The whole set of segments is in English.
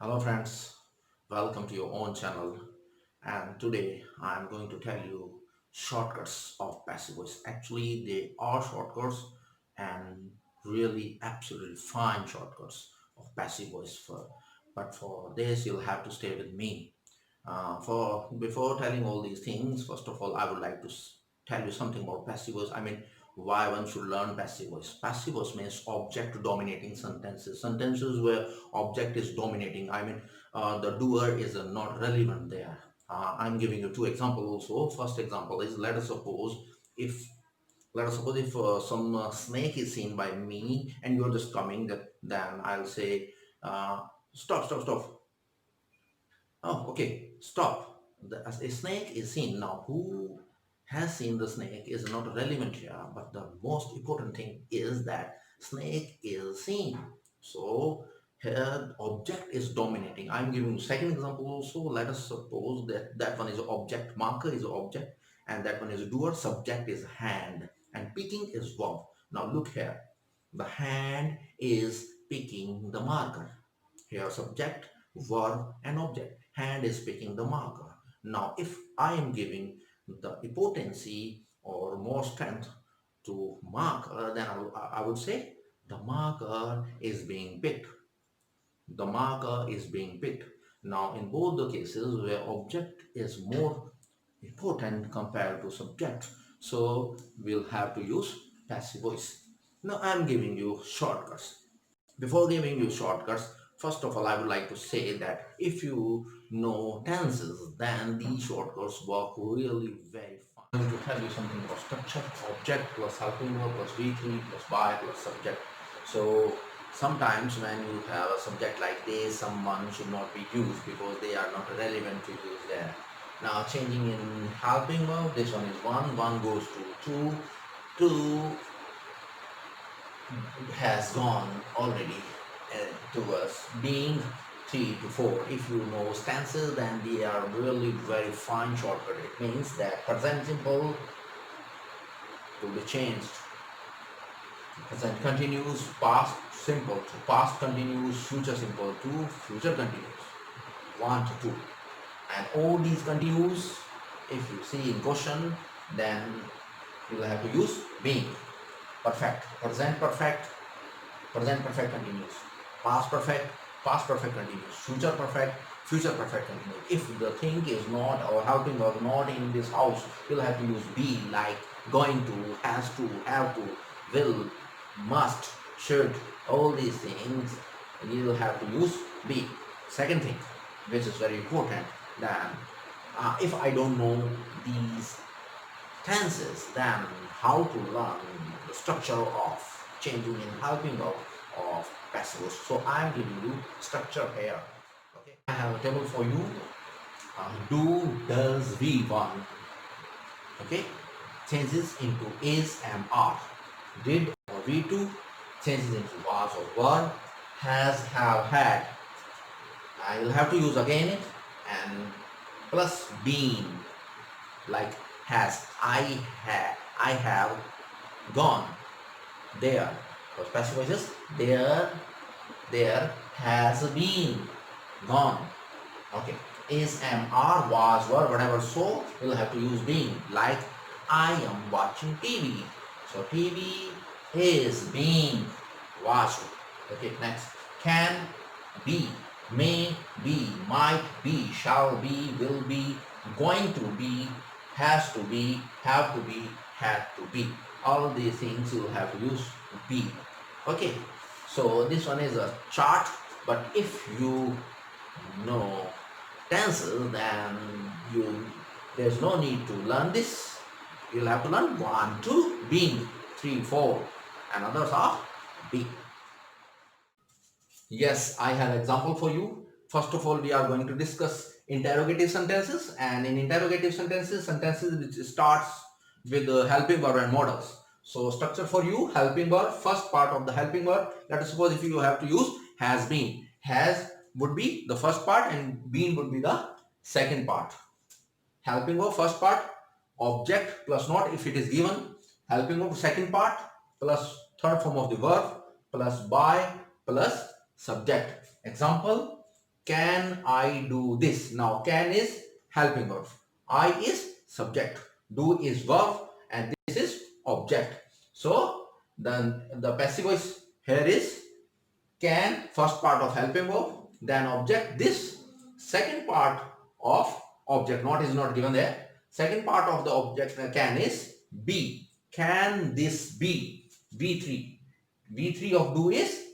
Hello friends, welcome to your own channel, and today I am going to tell you shortcuts of passive voice. Actually they are shortcuts and really absolutely fine shortcuts of passive voice but for this you'll have to stay with me. For before telling all these things, first of all, I would like to tell you something about passive voice. I mean, why one should learn passive voice. Passive voice means object dominating sentences. Sentences where object is dominating. I mean, the doer is not relevant there. I'm giving you two examples also. First example is if let us suppose if some snake is seen by me and you're just coming, that then I'll say, stop. Oh, okay, stop. A snake is seen. Now, who has seen the snake is not relevant here, but the most important thing is that snake is seen. So, here object is dominating. I'm giving second example also. Let us suppose that that one is object, marker is object, and that one is doer, subject is hand, and picking is verb. Now, look here. The hand is picking the marker. Here subject, verb and object. Hand is picking the marker. Now if I am giving the potency or more strength to marker, then I would say the marker is being picked. The marker is being picked. Now in both the cases where object is more important compared to subject, so we'll have to use passive voice. Now I'm giving you shortcuts. Before giving you shortcuts, first of all, I would like to say that if you know tenses, then these shortcuts work really very fine. I'm going to tell you something about structure, object plus helping verb plus V3 plus by plus subject. So sometimes when you have a subject like this, someone should not be used because they are not relevant to use there. Now changing in helping verb, this one is 1 goes to 2, 2 has gone already towards being 3 to 4. If you know stances, then they are really very fine shortcut. It means that present simple will be changed. Present continuous, past simple to past continuous, future simple to future continuous. 1 to 2. And all these continuous, if you see in question, then you will have to use being. Perfect, present perfect continuous, past perfect continuous, future perfect continuous. If the thing is not or helping verb not in this house, you'll have to use be, like going to, has to, have to, will, must, should, all these things you'll have to use be. Second thing, which is very important, then if I don't know these tenses, then how to learn the structure of changing in helping of passive voice. So I am giving you structure here. Okay, I have a table for you. Do, does, V1. Okay, changes into is, am, are. Did or V2 changes into was or were. Has, have, had. I will have to use again it, and plus been, like has, I have gone there. For passive voices, there has been, gone. Okay, is, am, are, was, were, whatever. So you'll have to use being, like I am watching TV. So TV is being watched. Okay, next, can be, may be, might be, shall be, will be, going to be, has to be, have to be, had to be. All these things you will have to use be. Okay, so this one is a chart, but if you know tenses, then there's no need to learn this. You'll have to learn 1, 2, being, 3, 4, and others are be. Yes, I have an example for you. First of all, we are going to discuss interrogative sentences, and in interrogative sentences, which starts with the helping verb and modals. So structure for you, helping verb, first part of the helping verb. Let us suppose if you have to use has been. Has would be the first part and been would be the second part. Helping verb first part, object plus not if it is given. Helping verb second part plus third form of the verb plus by plus subject. Example, can I do this? Now can is helping verb, I is subject, do is verb, and this is object. So then the passive voice here is can, first part of helping verb, then object, this second part of object, not is not given there, second part of the object can is be, can this be, v3, v3 of do is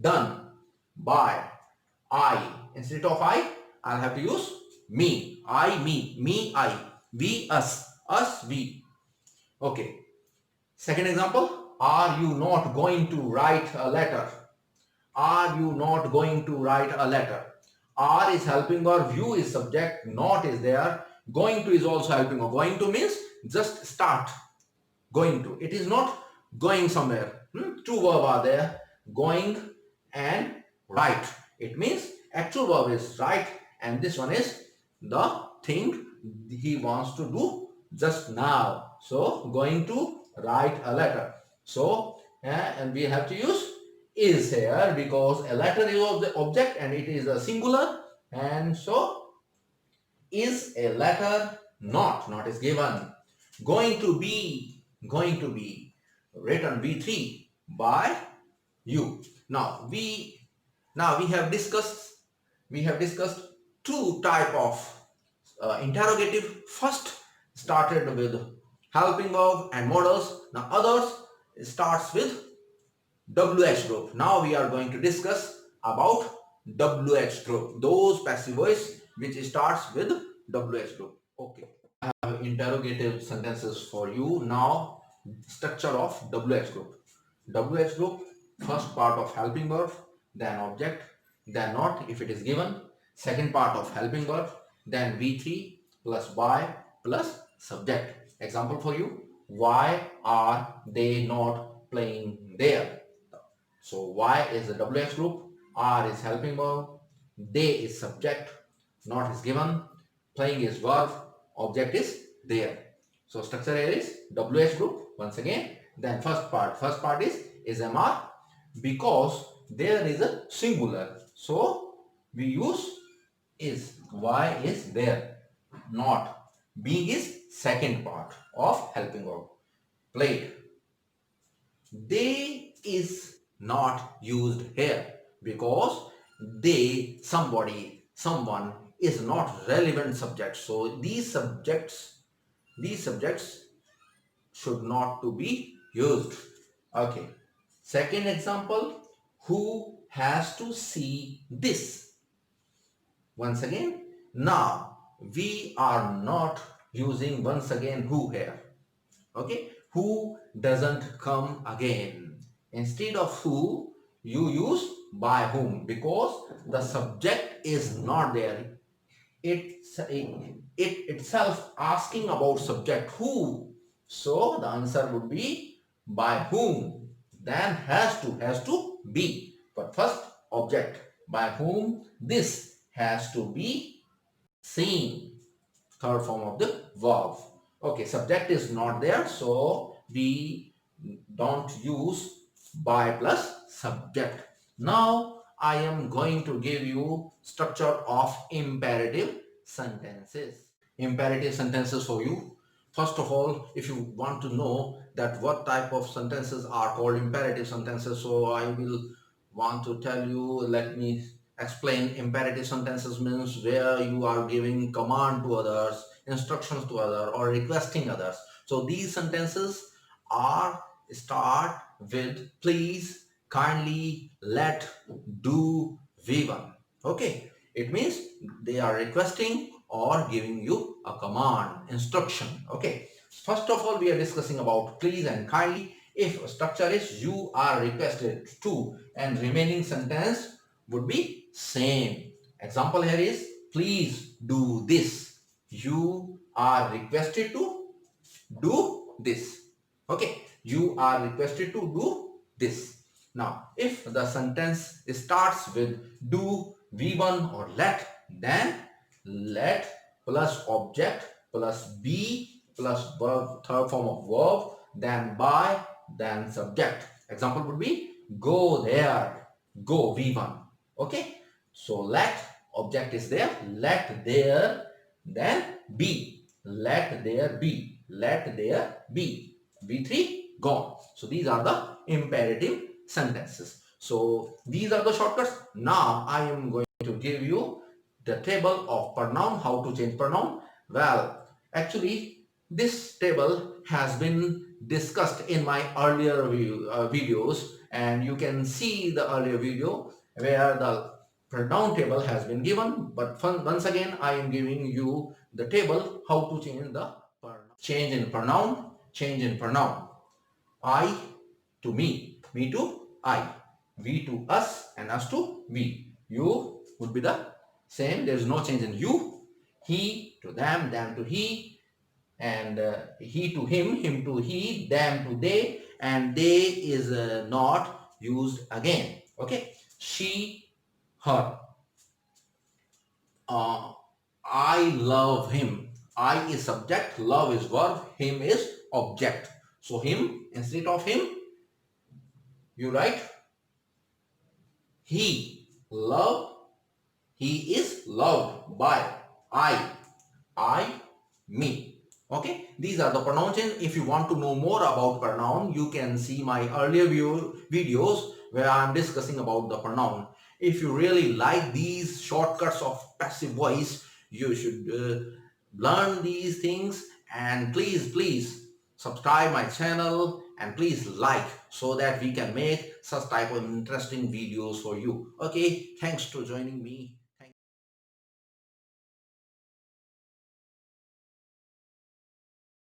done by, I, instead of I'll have to use me, I, me, I, we, us, we. Okay, second example, are you not going to write a letter? Are you not going to write a letter? Are is helping verb, you is subject, not is there. Going to is also helping verb. Going to means just start. Going to. It is not going somewhere. Two verbs are there. Going and write. It means actual verb is write, and this one is the thing he wants to do just now. So going to write a letter. So and we have to use is here because a letter is of the object and it is a singular, and so is a letter not is given. Going to be written v3 by you. Now we have discussed two type of interrogative. First started with helping verb and modals. Now others starts with WH group. Now we are going to discuss about WH group, those passive voice which starts with WH group. Okay, I have interrogative sentences for you. Now structure of WH group. WH group, first part of helping verb, then object, then not if it is given, second part of helping verb, then V3 plus by plus subject. Example for you, why are they not playing there? So Y is the WH group, R is helping verb, they is subject, not is given, playing is verb, object is there. So structure here is WH group once again. Then first part is MR because there is a singular. So we use is, Y is there, not. Being is second part of helping verb. Played. They is not used here because they, somebody, someone is not relevant subject. So these subjects should not to be used. Okay. Second example, who has to see this? Once again, now we are not using once again who here. Okay, who doesn't come again. Instead of who, you use by whom because the subject is not there. It itself asking about subject who. So the answer would be by whom. Then has to be. But first object by whom this has to be seen. Third form of the verb. Okay, subject is not there, so we don't use by plus subject. Now I am going to give you structure of imperative sentences. Imperative sentences for you. First of all, if you want to know that what type of sentences are called imperative sentences, so I will want to tell you, let me explain. Imperative sentences means where you are giving command to others, instructions to others, or requesting others. So these sentences are start with please, kindly, let, do, v1. Okay, it means they are requesting or giving you a command, instruction. Okay, first of all we are discussing about please and kindly. If structure is you are requested to, and remaining sentence would be same. Example here is please do this. You are requested to do this. Okay, you are requested to do this. Now if the sentence starts with do, v1 or let, then let plus object plus be plus verb, third form of verb, then by, then subject. Example would be go there, go v1. Okay, so let Object is there. Let there then be. Let there be. Let there be. V3 gone. So these are the imperative sentences. So these are the shortcuts. Now I am going to give you the table of pronoun, how to change pronoun. Well, actually this table has been discussed in my earlier videos, and you can see the earlier video where the pronoun table has been given, but once again I am giving you the table how to change the pronoun. Change in pronoun. I to me to I, we to us, and us to we. You would be the same. There is no change in you. He to them to he, and he to him to he, them to they, and they is not used again. Okay. She, her. uh, I love him. I is subject, love is verb, him is object. So him, instead of him, you write he. Love, he is loved by. I, me. Okay, these are the pronoun change. If you want to know more about pronoun, you can see my earlier videos where I am discussing about the pronoun. If you really like these shortcuts of passive voice, you should learn these things, and please subscribe my channel and please like, so that we can make such type of interesting videos for you. Okay, thanks for joining me.